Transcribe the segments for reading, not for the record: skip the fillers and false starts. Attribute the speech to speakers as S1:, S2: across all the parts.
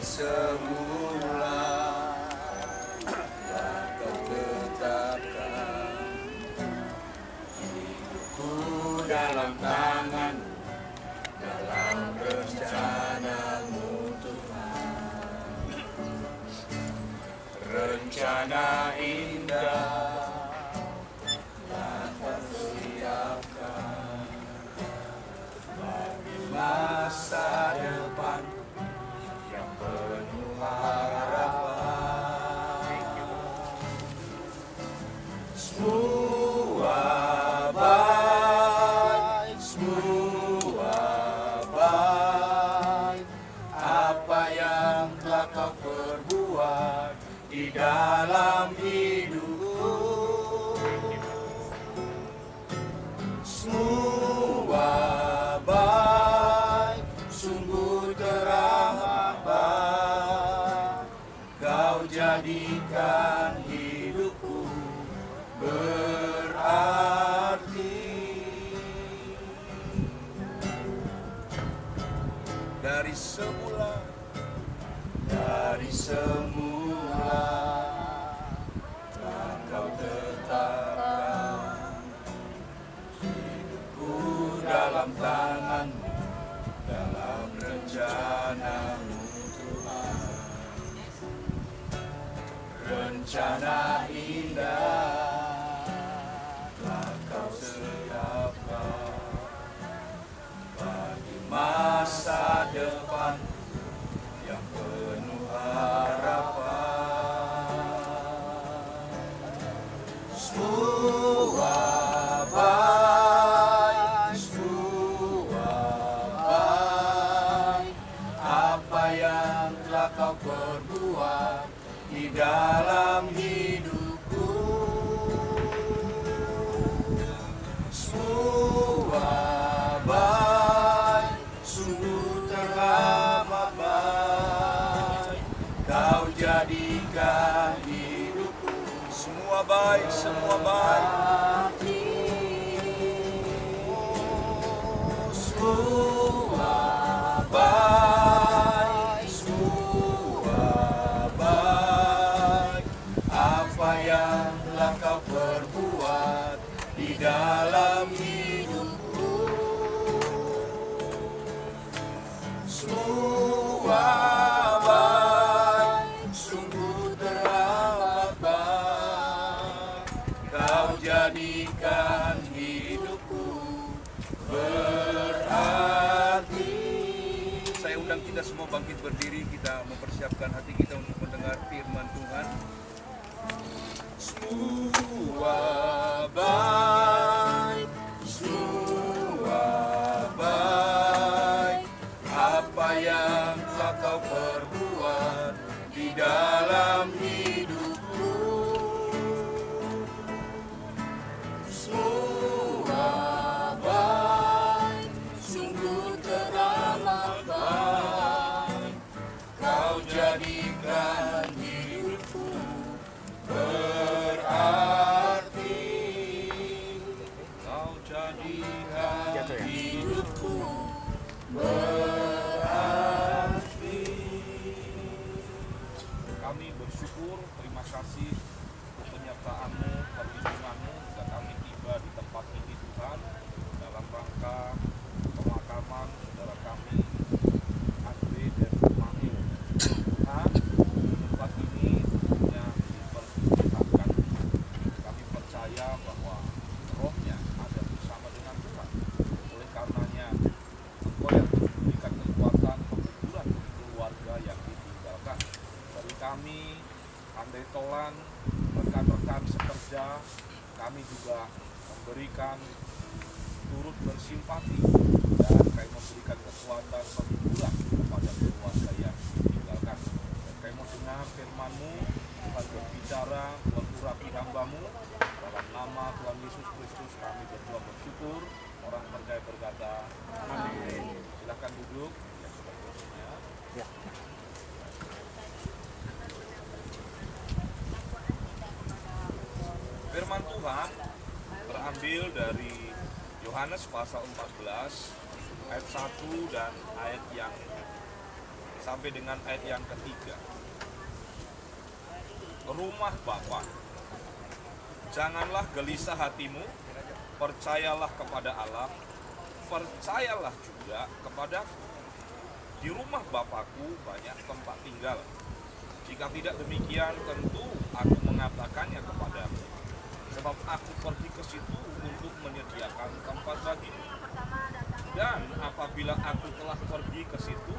S1: semula telah Kau tetapkan hidupku dalam tangan, dalam rencana-Mu Tuhan. Rencana indah telah Kau siapkan bagi masa depan yang penuh harapan. Semua baik, semua baik, apa yang telah Kau perbuat di dalam hidupku. Semua baik, sungguh teramat baik, Kau jadikan hidupku berarti. Dari semula telah Kau tetapkan hidupku dalam tangan-Mu, dalam rencana-Mu Tuhan. Rencana indah telah Kau siapkan bagi masa depan yang penuh harapan. Semua baik, semua baik, apa yang telah Kau perbuat di dalam hidupku. Semua baik, sungguh teramat baik, Kau jadikan hidupku. Semua baik, semua baik. Semua baik, semua baik, apa yang telah Kau perbuat di dalam hidupku. Semua baik, sungguh teramat baik, Kau jadikan hidupku berarti. Saya undang kita semua bangkit berdiri, kita mempersiapkan hati kita untuk mendengar firman Tuhan. Semua baik, semua baik, apa yang telah Kau perbuat di dalam hidupku. Semua baik, sungguh teramat baik, Kau jadikan hidupku berarti. Kau jadikan hidupku berarti.
S2: Kami bersyukur, terima kasih untuk penyertaan-Mu, perlindungan-Mu jika kami tiba di tempat ini Tuhan, dalam rangka pemakaman saudara kami Andre dan Mario. Tuhan, tempat ini tentunya dipersiapkan. Kami percaya bahwa rohnya ada bersama dengan Tuhan. Oleh karenanya, Engkau yang memberikan kekuatan penghiburan keluarga yang ditinggalkan. Dari kami, Andre Tolan, rekan-rekan sekerja, kami juga memberikan turut bersimpati dan kami memberikan kekuatan penghiburan kepada keluarga yang ditinggalkan. Dan kami mau dengar firman-Mu, Tuhan berbicara, Tuhan urapi hamba-Mu. Dalam nama Tuhan Yesus Kristus kami berdoa bersyukur. Orang percaya berkata, amin. Silakan duduk. Ya, seterusnya.
S3: Ya.
S2: Firman Tuhan terambil dari Yohanes pasal 14 ayat 1 dan ayat yang sampai dengan ayat yang ketiga. Rumah Bapa, janganlah gelisah hatimu, percayalah kepada Allah, percayalah juga kepadaku. Di rumah Bapakku banyak tempat tinggal. Jika tidak demikian, tentu aku mengatakannya kepadamu. Sebab aku pergi ke situ untuk menyediakan tempat bagimu. Dan apabila aku telah pergi ke situ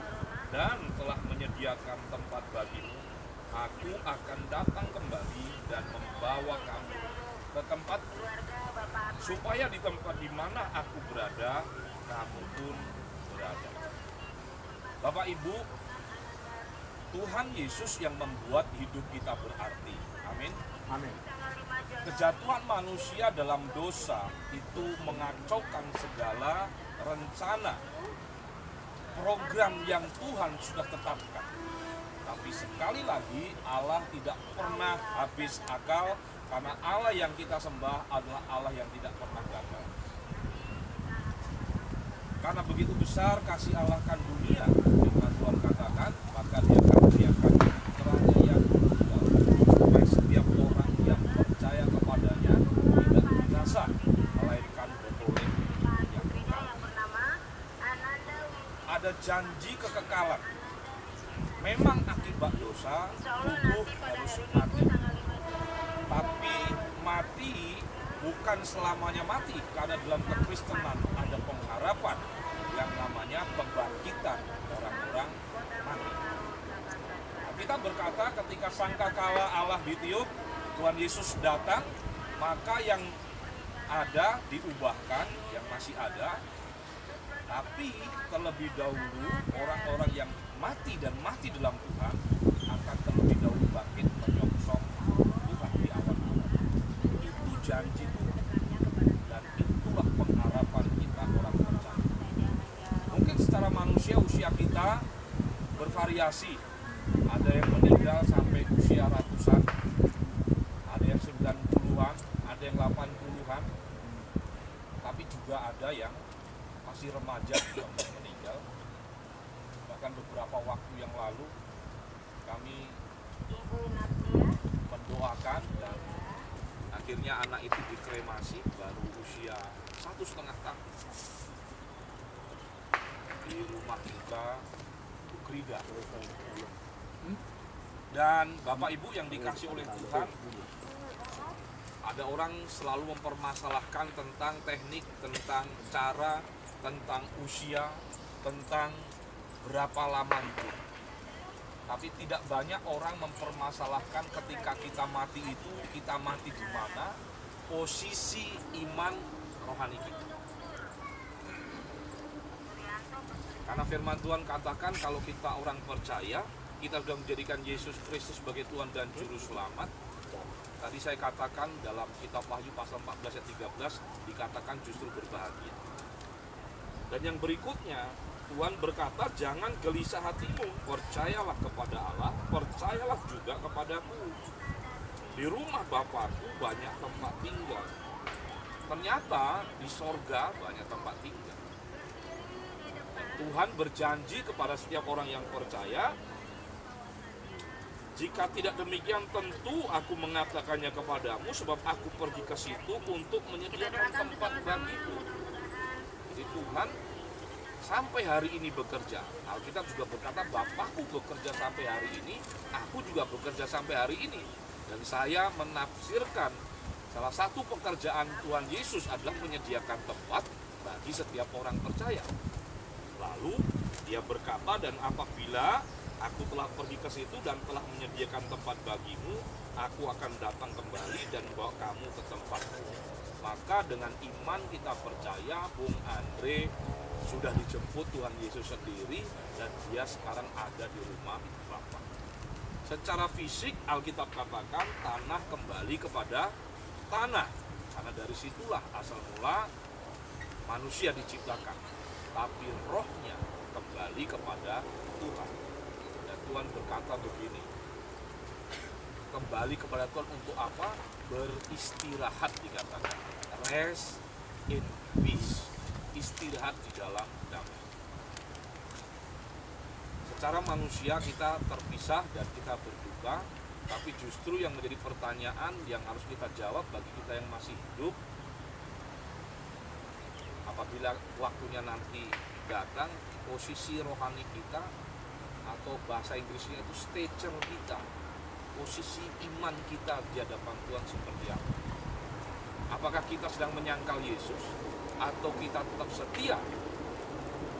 S2: dan telah menyediakan tempat bagimu, aku akan datang kembali dan membawa kamu ke tempat, supaya di tempat di mana aku berada, kamu pun berada. Bapak Ibu, Tuhan Yesus yang membuat hidup kita berarti. Amin.
S3: Amin.
S2: Kejatuhan manusia dalam dosa itu mengacaukan segala rencana, program yang Tuhan sudah tetapkan. Tapi sekali lagi, Allah tidak pernah habis akal, karena Allah yang kita sembah adalah Allah yang tidak pernah gagal. Karena begitu besar kasih Allah kan dunia, firman Tuhan katakan, maka Dia akan memberikan putranya yang tunggal, supaya setiap orang yang percaya kepadanya tidak binasa, melainkan beroleh yang kekal. Ada janji kekekalan. Memang akibat dosa, tubuh harus mati. Tapi mati bukan selamanya mati, karena dalam kekristenan ada pengharapan yang namanya pembangkitan orang-orang mati. Nah, kita berkata ketika sangkakala Allah ditiup, Tuhan Yesus datang, maka yang ada diubahkan, yang masih ada. Tapi terlebih dahulu orang-orang yang mati dan mati dalam Tuhan akan terlebih dahulu bangkit menyongsong Tuhan di awan-awan. Itu janji Tuhan, dan itulah pengharapan kita orang percaya. Mungkin secara manusia usia kita bervariasi. Ada yang meninggal sampai usia ratusan, ada yang 90-an, ada yang 80-an, tapi juga ada yang masih remaja yang meninggal. Bahkan beberapa waktu yang lalu kami mendoakan dan akhirnya anak itu dikremasi baru usia 1,5 tahun di rumah kita Ukrida. Dan Bapak Ibu yang dikasih oleh Tuhan, ada orang selalu mempermasalahkan tentang teknik, tentang cara, tentang usia, tentang berapa lama hidup. Tapi tidak banyak orang mempermasalahkan ketika kita mati itu, kita mati di mana, posisi iman rohani kita. Karena firman Tuhan katakan kalau kita orang percaya, kita sudah menjadikan Yesus Kristus sebagai Tuhan dan Juru Selamat. Tadi saya katakan dalam kitab Wahyu pasal 14 ayat 13 dikatakan justru berbahagia. Dan yang berikutnya, Tuhan berkata, jangan gelisah hatimu, percayalah kepada Allah, percayalah juga kepadaku. Di rumah Bapakku banyak tempat tinggal. Ternyata di sorga banyak tempat tinggal. Dan Tuhan berjanji kepada setiap orang yang percaya, jika tidak demikian tentu aku mengatakannya kepadamu, sebab aku pergi ke situ untuk menyediakan tempat bagimu. Jadi Tuhan sampai hari ini bekerja. Alkitab juga berkata, Bapakku bekerja sampai hari ini, aku juga bekerja sampai hari ini. Dan saya menafsirkan salah satu pekerjaan Tuhan Yesus adalah menyediakan tempat bagi setiap orang percaya. Lalu dia berkata, dan apabila aku telah pergi ke situ dan telah menyediakan tempat bagimu, aku akan datang kembali dan bawa kamu ke tempatku. Maka dengan iman kita percaya, Bung Andre sudah dijemput Tuhan Yesus sendiri dan dia sekarang ada di rumah Bapa. Secara fisik Alkitab katakan tanah kembali kepada tanah, karena dari situlah asal mula manusia diciptakan. Tapi rohnya kembali kepada Tuhan. Dan Tuhan berkata begini, kembali kepada Tuhan untuk apa? Beristirahat dikatakan. Rest in peace. Istirahat di dalam damai. Secara manusia kita terpisah dan kita berduka, tapi justru yang menjadi pertanyaan yang harus kita jawab bagi kita yang masih hidup, apabila waktunya nanti datang, posisi rohani kita atau bahasa Inggrisnya itu stature kita, posisi iman kita di hadapan Tuhan seperti apa? Apakah kita sedang menyangkal Yesus atau kita tetap setia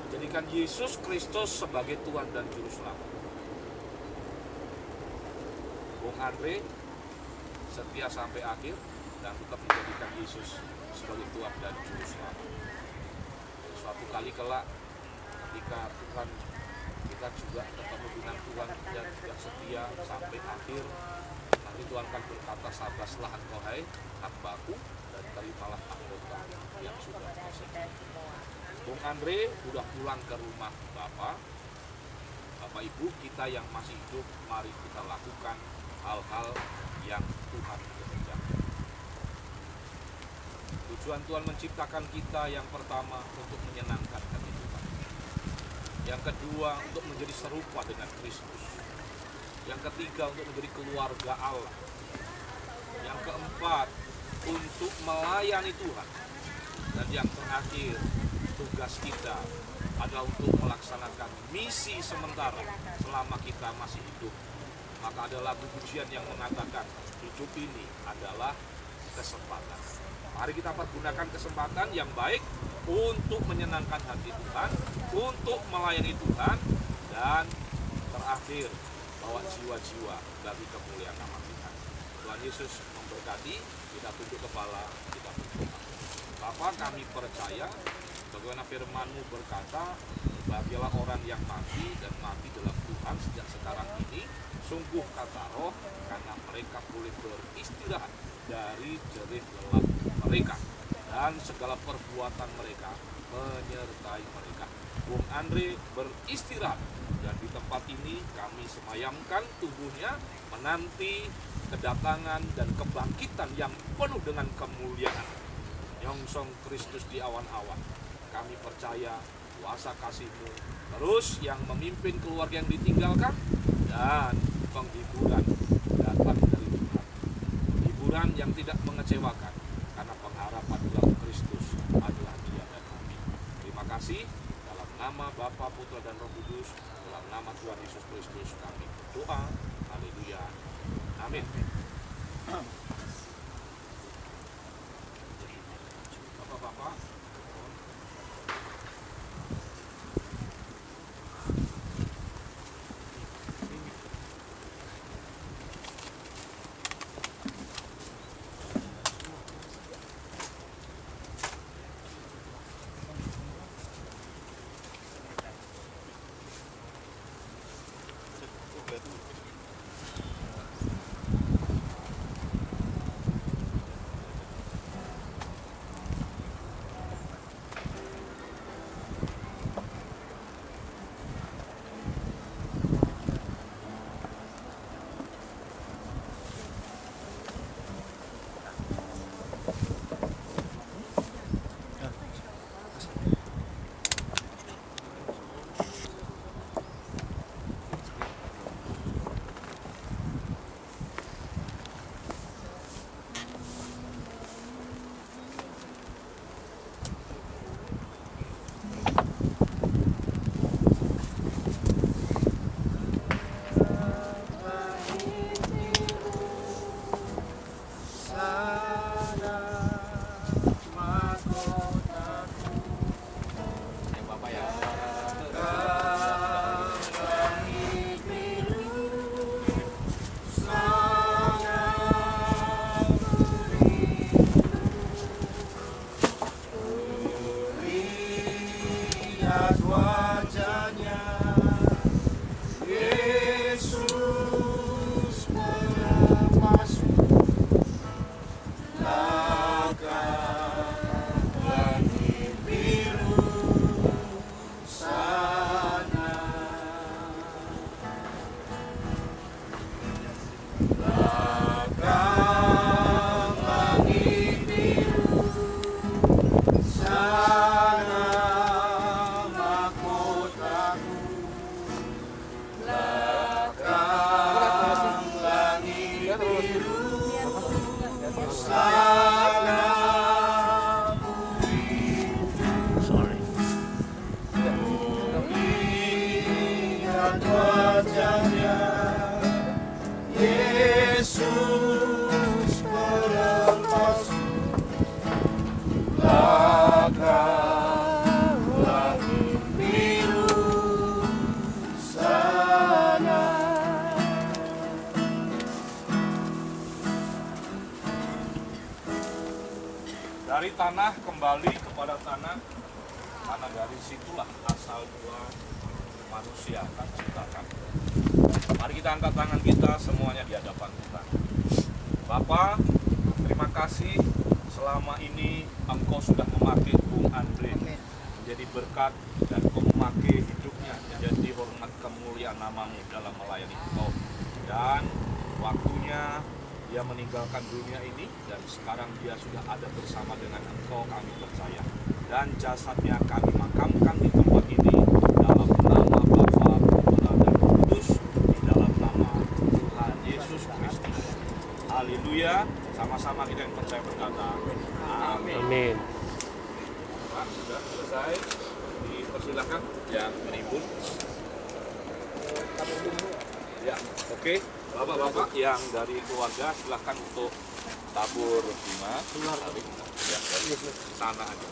S2: jadikan Yesus Kristus sebagai Tuhan dan Juru Selamat? Bung Andre setia sampai akhir dan tetap menjadikan Yesus sebagai Tuhan dan Juru Selamat. Suatu kali kelak ketika Tuhan kita juga ketemu dengan Tuhan dan juga setia sampai akhir, nanti Tuhan akan berkata, sabarlah engkau hai hambaku dan terimalah anggota yang sudah tersedia. Bung Andre sudah pulang ke rumah Bapak Ibu, kita yang masih hidup, mari kita lakukan hal-hal yang Tuhan kerjakan. Tujuan Tuhan menciptakan kita yang pertama untuk menyenangkan hati Tuhan. Yang kedua untuk menjadi serupa dengan Kristus. Yang ketiga untuk menjadi keluarga Allah. Yang keempat untuk melayani Tuhan. Dan yang terakhir tugas kita adalah untuk melaksanakan misi sementara selama kita masih hidup. Maka ada lagu pujian yang mengatakan hidup ini adalah kesempatan. Mari kita pergunakan kesempatan yang baik untuk menyenangkan hati Tuhan, untuk melayani Tuhan, dan terakhir bawa jiwa-jiwa bagi kemuliaan nama Tuhan. Tuhan Yesus memberkati, kita tunduk kepala, kita berdoa. Bapa, kami percaya bagaimana firman-Mu berkata, bahagialah orang yang mati dan mati dalam Tuhan sejak sekarang ini, sungguh kata Roh, karena mereka boleh beristirahat dari jerih lelah mereka dan segala perbuatan mereka menyertai mereka. Bung Andre beristirahat dan di tempat ini kami semayamkan tubuhnya menanti kedatangan dan kebangkitan yang penuh dengan kemuliaan. Nyongsong Kristus di awan-awan. Kami percaya kuasa kasih-Mu terus yang memimpin keluarga yang ditinggalkan dan penghiburan datang dari Tuhan. Hiburan yang tidak mengecewakan karena pengharapan dalam Kristus adalah Dia dan kami. Terima kasih dalam nama Bapa, Putra dan Roh Kudus, dalam nama Tuhan Yesus Kristus kami berdoa. Haleluya. Amin. Bapak-bapak,
S3: Sana mahkota
S2: tanah kembali kepada tanah, karena dari situlah asal mula manusia akan ciptakan. Mari kita angkat tangan kita semuanya di hadapan Tuhan. Bapa, terima kasih selama ini Engkau sudah memakai Bung Andre menjadi berkat, dan Engkau memakai hidupnya menjadi hormat kemuliaan namamu dalam melayani Engkau. Dan waktunya dia meninggalkan dunia ini, dan sekarang dia sudah ada bersama dengan Engkau, kami percaya. Dan jasadnya kami makamkan di tempat ini dalam nama Bapa, Putra, dan Roh Kudus, di dalam nama Tuhan Yesus Kristus. Haleluya. Sama-sama kita yang percaya berkata amin.
S3: Amin.
S2: Pak, sudah selesai. Dipersilakan yang menimbun. Ya, oke. Bapak-bapak yang dari keluarga silahkan untuk tabur bunga. Ya, dari sana aja.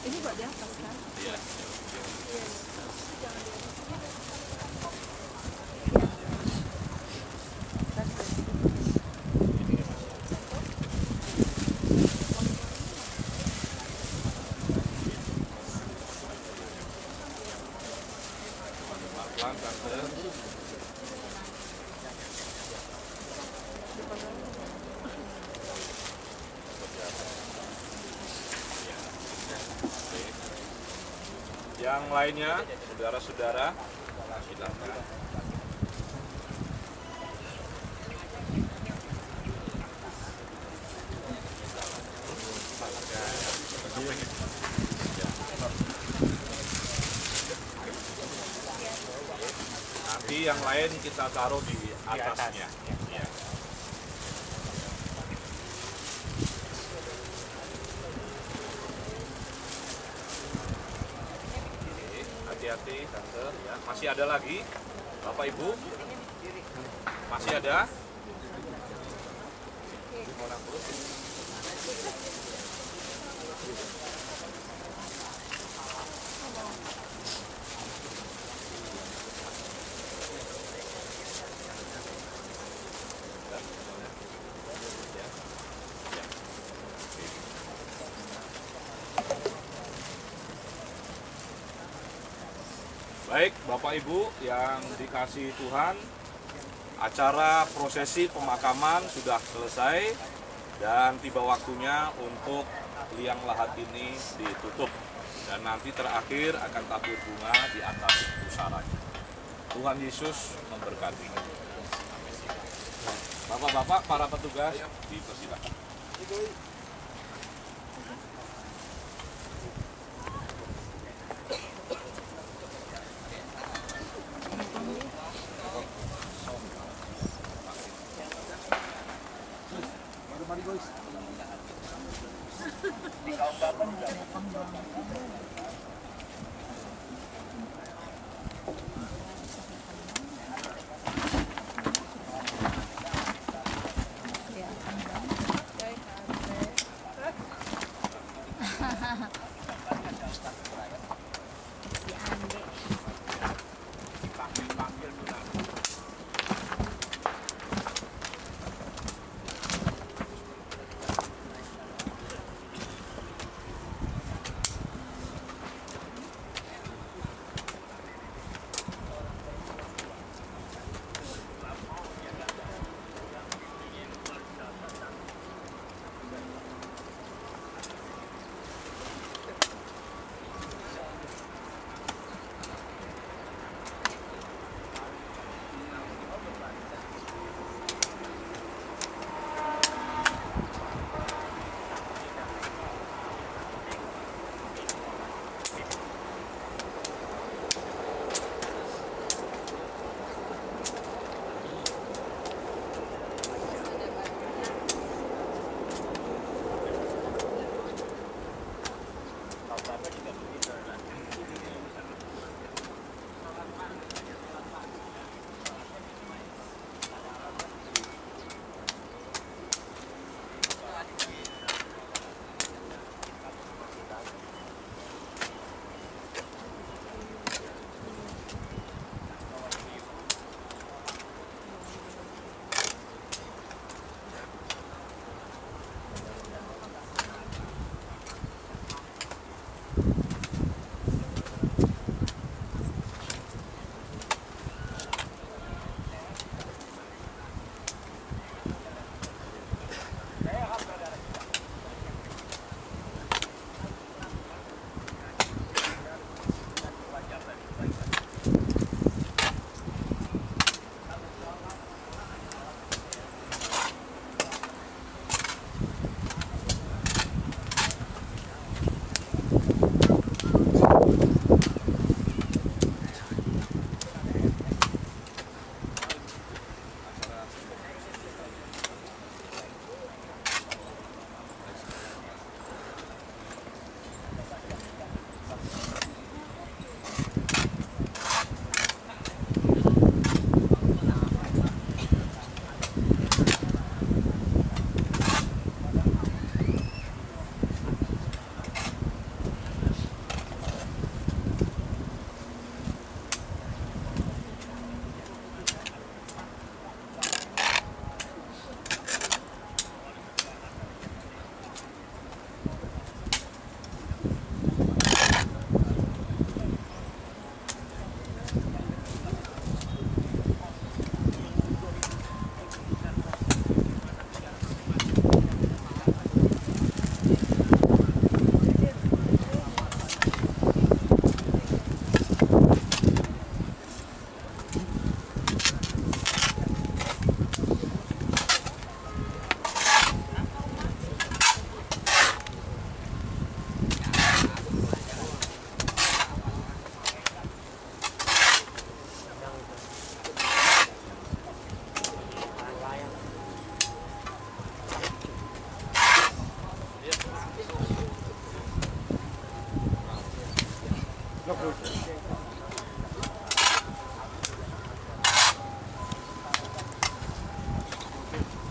S4: Ini buat di atas kan?
S2: Iya. Pelan-pelan, Tante. Yang lainnya, saudara-saudara, silakan. Nanti yang lain kita taruh di atasnya. Ya. Hati-hati, Tante. Ya. Masih ada lagi, Bapak Ibu? Masih ada? Baik, Bapak Ibu yang dikasihi Tuhan, acara prosesi pemakaman sudah selesai dan tiba waktunya untuk liang lahat ini ditutup. Dan nanti terakhir akan tabur bunga di atas pusaranya. Tuhan Yesus memberkati. Bapak-bapak, para petugas, dipersilakan.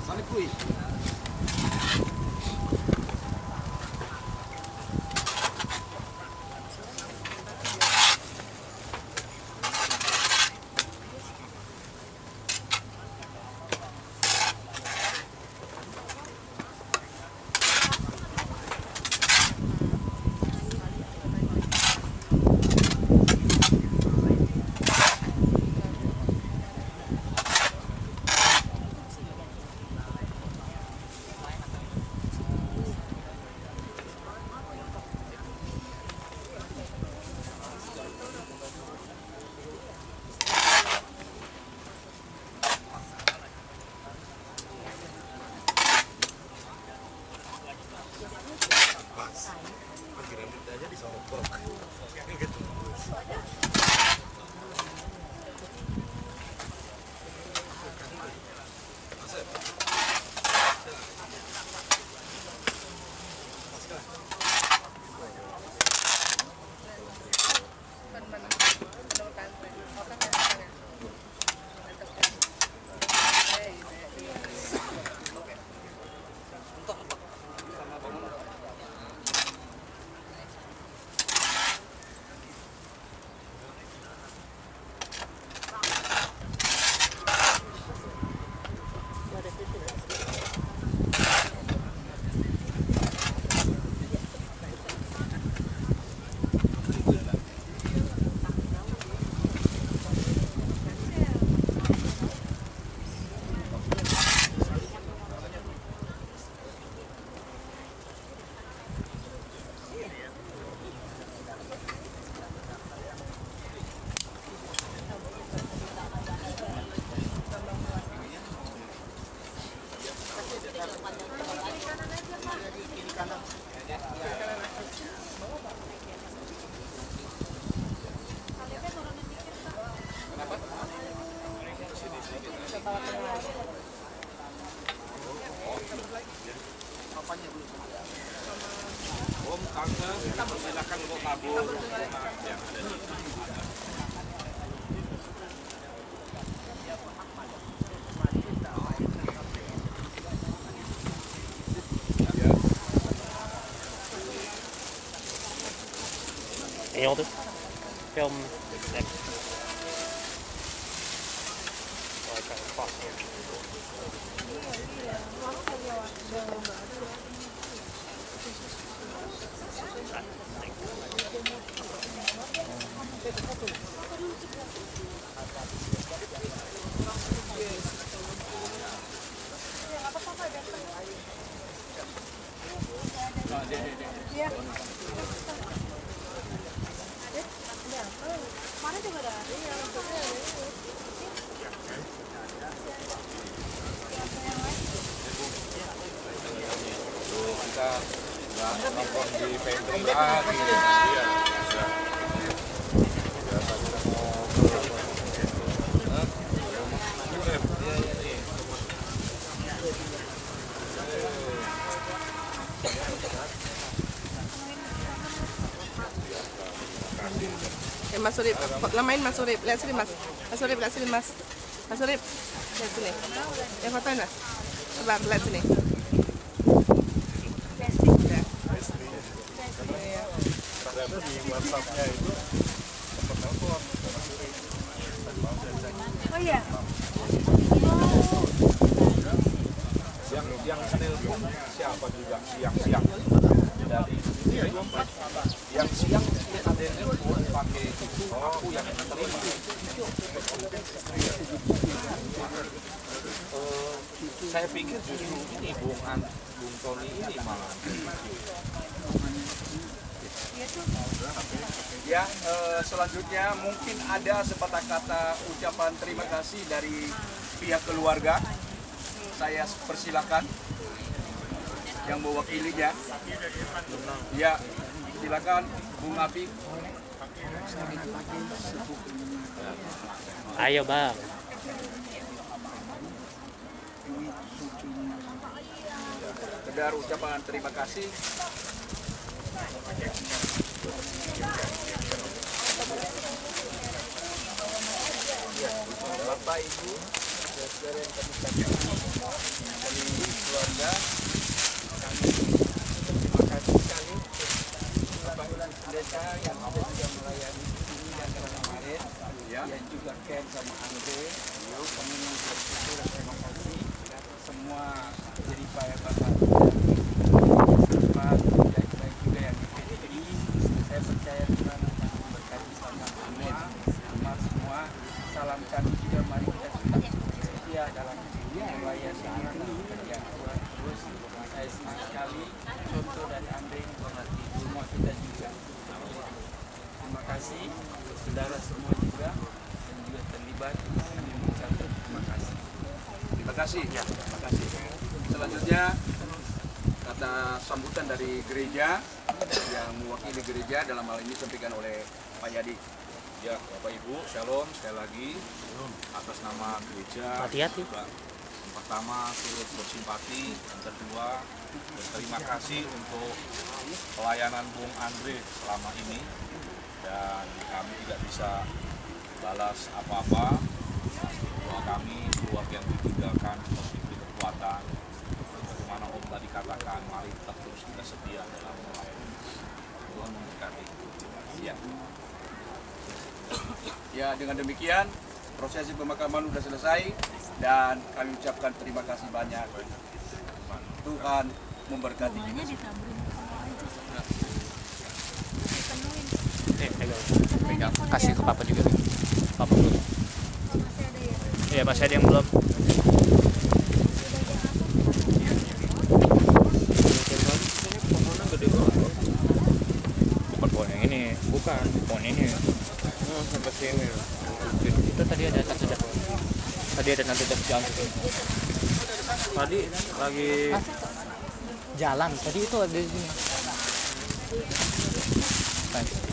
S2: Salib kuy. Om, tante, silakan untuk tabur.
S3: Any older? Film next. Oh, I got a cross here.
S2: Kita nggak nongkrong di pantry lagi. Iya, bisa. Biasa kita ngobrol. Hah? Iya, iya.
S4: Mas Urip, lamain Mas Urip, lihat sini Mas. Mas Urip, lihat sini Mas. Mas Urip, lihat sini. Ya fotoin Mas. Sebar, lihat sini. Oh iya.
S2: Yang nelpon siapa juga siang-siang dari yang siang ada yang nelpon pakai aku yang terima. Saya pikir justru ini Bung Tony ini malah.
S1: Ya, selanjutnya mungkin ada sepatah kata ucapan terima kasih dari pihak keluarga. Saya persilakan yang mewakilinya. Ya, silakan Bung Api.
S3: Ayo bang.
S1: Sekedar ucapan terima kasih. Ibu, saudara yang kami kasih, keluarga, kami terima kasih sekali Bapak Ibu Pendeta yang sudah juga melayani di sini dan kemarin, yang juga Ken sama Andre. Kami mengucapkan syukur dan terima kasih semua jadi payah Bapak baik juga yang di PDI. Saya percaya Tuhan akan memberkati sama amin. Sama semua salamkan juga, mari kita setia dalam melayani yang Tuhan terus. Saya senang sekali contoh dari Andre menghormati semua kita juga. Terima kasih saudara semua juga yang juga terlibat. Kami mengucapkan terima kasih. Terima kasih. Ya, terima kasih. Selanjutnya kata sambutan dari gereja yang mewakili gereja dalam hal ini disampaikan oleh Pak Yadi.
S2: Ya, Bapak Ibu, Shalom sekali lagi atas nama gereja.
S3: Hati-hati.
S2: Yang pertama turut bersimpati, yang kedua berterima kasih untuk pelayanan Bung Andre selama ini, dan kami tidak bisa balas apa-apa. Doa kami keluarga yang ditinggalkan diberi kekuatan. Bagaimana Om tadi katakan, mari tetap terus kita setia dalam melayani. Tuhan memberkati. Ya.
S1: Ya, dengan demikian prosesi pemakaman sudah selesai dan kami ucapkan terima kasih banyak. Tuhan memberkati kita semua.
S3: Pegang. Kasih ke papa juga. Papa belum. Iya, masih ada yang belum. Bukan pohon yang ini. Bukan pohon ini. Sampai sini. Itu tadi ada satu dah. Tadi ada nanti dah jalan. Tadi lagi jalan. Tadi itu ada di sini. Thanks.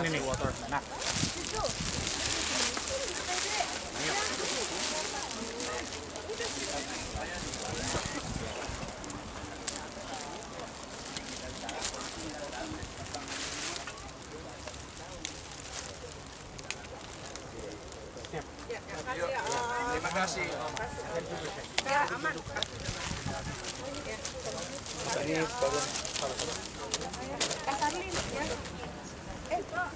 S3: Nih water. Nah.
S1: Terima kasih.
S4: Ya, aman. Kasarin ya.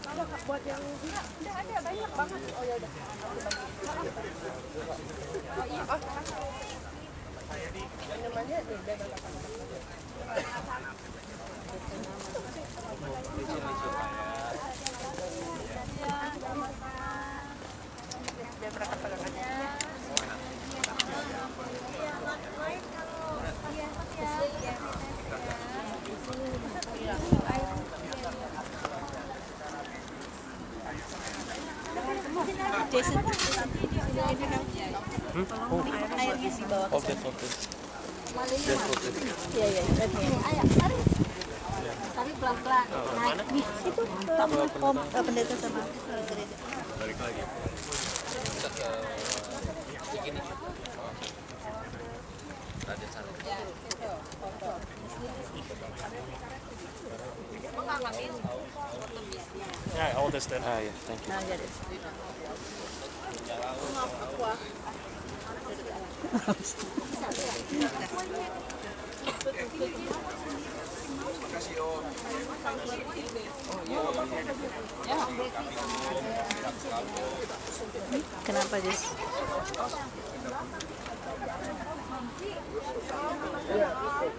S4: Kalau buat yang udah ada banyak banget. Oh ya udah. Oh iya. Namanya nih Jason. Airnya sih bawa ke sana. Iya, iya. Ayo, tarik. Tarik pelan-pelan. Naik. Itu Om pendeta sama gereja.
S1: Balik lagi. Kita ke begini. Raden sana.
S3: Yeah, all this then.
S1: Ah, ya, thank you.
S4: Nah, jadi.
S1: Terima kasih Om.
S4: Kenapa, Jess?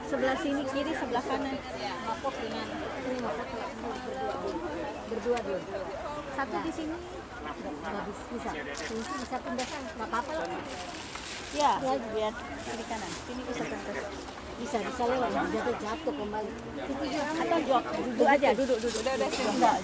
S4: Sebelah sini kiri, sebelah kanan. Mapok dengan ini mapok berdua dia. Satu di sini. Bisa pindah kan? Nggak apa-apa lah. Ya, biar kiri kanan. Sini bisa pindah. Bisa lewat, jatuh kembali. Atau duduk aja, duduk. Udah, enggak,